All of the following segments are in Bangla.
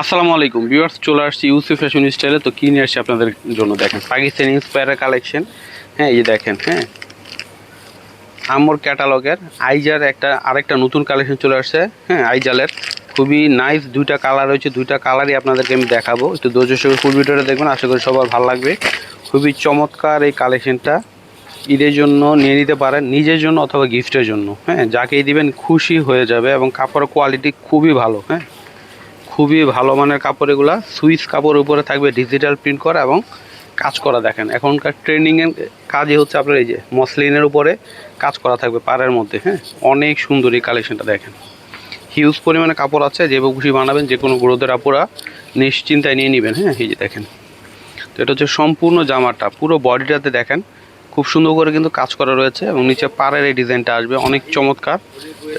আসসালামু আলাইকুম ভিউয়ার্স, চলে আসছি ইউসুফ ফ্যাশন স্টাইলে। তো কী নিয়ে আসছি আপনাদের জন্য দেখেন, পাকিস্তানি ইন্সপায়ার কালেকশন। হ্যাঁ, এই যে দেখেন, হ্যাঁ আমর ক্যাটালগের আইজার আরেকটা নতুন কালেকশন চলে আসছে। হ্যাঁ, আইজালের খুবই নাইস দুইটা কালার রয়েছে, দুইটা কালারই আপনাদেরকে আমি দেখাবো। একটু ধৈর্য সঙ্গে ফুল ভিডিওটা দেখবেন, আশা করি সবার ভালো লাগবে। খুবই চমৎকার এই কালেকশনটা, ঈদের জন্য নিয়ে নিতে পারেন, নিজের জন্য অথবা গিফটের জন্য। হ্যাঁ, যাকেই দিবেন খুশি হয়ে যাবে এবং কাপড়ের কোয়ালিটি খুবই ভালো। হ্যাঁ, খুবই ভালো মানের কাপড় এগুলা। সুইস কাপড়ের উপরে থাকবে ডিজিটাল প্রিন্ট করা এবং কাজ করা। দেখেন এখনকার ট্রেন্ডিংয়ের কাজই হচ্ছে আপনার এই যে মসলিনের উপরে কাজ করা থাকবে পাড়ের মধ্যে। হ্যাঁ, অনেক সুন্দর এই কালেকশনটা দেখেন, হিউজ পরিমাণে কাপড় আছে, যেভাবে খুশি বানাবেন, যে কোনো গ্রোথের আপুরা নিশ্চিন্তায় নিয়ে নেবেন। হ্যাঁ, এই যে দেখেন, তো এটা হচ্ছে সম্পূর্ণ জামাটা, পুরো বডিটাতে দেখেন খুব সুন্দর করে কিন্তু কাজ করা রয়েছে এবং নিচে পাড়ের এই ডিজাইনটা আসবে অনেক চমৎকার।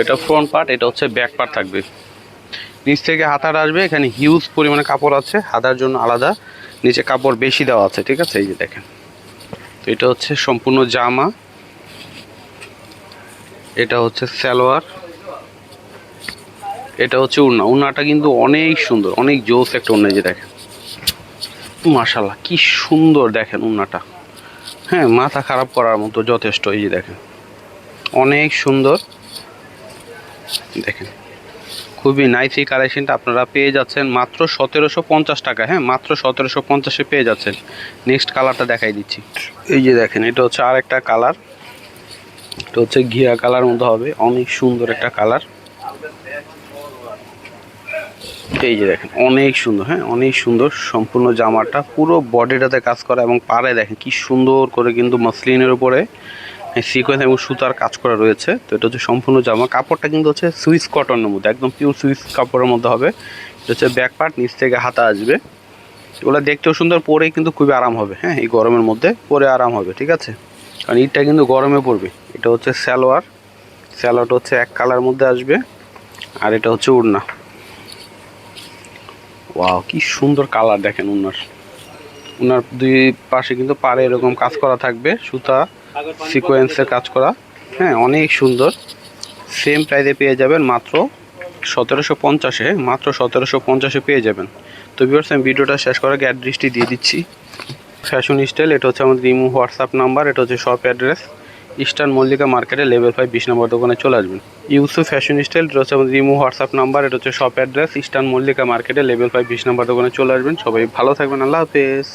এটা ফ্রন্ট পার্ট, এটা হচ্ছে ব্যাক পার্ট থাকবে। নিচ থেকে হাতাটা আসবে, এখানে হিউজ পরিমাণে কাপড় আছে, হাতার জন্য আলাদা নিচে কাপড় বেশি দেওয়া আছে। ঠিক আছে, এই যে দেখেন, তো এটা হচ্ছে সম্পূর্ণ জামা, এটা হচ্ছে সালোয়ার, এটা হচ্ছে ওড়না। ওড়নাটা কিন্তু অনেক সুন্দর, অনেক জোস একটা ওড়না। যে দেখেন মাশাআল্লাহ কি সুন্দর দেখেন ওড়নাটা। হ্যাঁ, মাথা খারাপ করার মতো যথেষ্ট। এই যে দেখেন অনেক সুন্দর, দেখেন খুবই নাইস। এই কালেকশনটা আপনারা পেয়ে যাচ্ছেন মাত্র 1750 টাকা। হ্যাঁ, মাত্র 1750-এ পেয়ে যাচ্ছেন। নেক্সট কালারটা দেখাই দিচ্ছি। এই যে দেখেন, এটা হচ্ছে আর একটা কালার, এটা হচ্ছে ঘিয়া কালার মধ্যে হবে, অনেক সুন্দর একটা কালার। এই যে দেখেন অনেক সুন্দর, হ্যাঁ অনেক সুন্দর। সম্পূর্ণ জামাটা পুরো বডিটাতে কাজ করা এবং পাড়ে দেখেন কি সুন্দর করে কিন্তু মসলিনের উপরে সিকোয়েন্স এবং সুতার কাজ করা রয়েছে। তো এটা হচ্ছে সম্পূর্ণ জামা, কাপড়টা কিন্তু হচ্ছে সুইস কটনের মধ্যে, একদম পিওর সুইস কাপড়ের মধ্যে হবে। এটা হচ্ছে ব্যাক পার্ট, নিচ থেকে হাতা আসবে। এগুলো দেখতেও সুন্দর, পরেই কিন্তু খুবই আরাম হবে। হ্যাঁ, এই গরমের মধ্যে পরে আরাম হবে। ঠিক আছে, কারণ ঈদটা কিন্তু গরমে পড়বে। এটা হচ্ছে সালোয়ার, সালোয়ারটা হচ্ছে এক কালার মধ্যে আসবে, আর এটা হচ্ছে ওড়না। ওয়াও কি সুন্দর কালার দেখেন ওনার দুই পাশে কিন্তু পাড়ে এরকম কাজ করা থাকবে, সুতা সিকোয়েন্সের কাজ করা। হ্যাঁ, অনেক সুন্দর। সেম প্রাইসে পেয়ে যাবেন মাত্র 1750-এ, মাত্র 1750-এ পেয়ে যাবেন। তো ভিউয়ার্স, আমি ভিডিওটা শেষ করার আগে অ্যাড্রেসটি দিয়ে দিচ্ছি। ফ্যাশন স্টাইল, এটা হচ্ছে আমাদের ইমো হোয়াটসঅ্যাপ নাম্বার, এটা হচ্ছে শপ অ্যাড্রেস ইস্টার্ন মল্লিকা মার্কেটে লেভেল 5 20 নম্বর দোকানে চলে আসবেন। ইউসুফ ফ্যাশন স্টাইল, এটা হচ্ছে আমাদের ইমো হোয়াটসঅ্যাপ নাম্বার, এটা হচ্ছে শপ অ্যাড্রেস ইস্টার্ন মল্লিকা মার্কেটে লেভেল 5 20 নম্বর দোকানে চলে আসবেন। সবাই ভালো থাকবেন, আল্লাহ হাফেজ।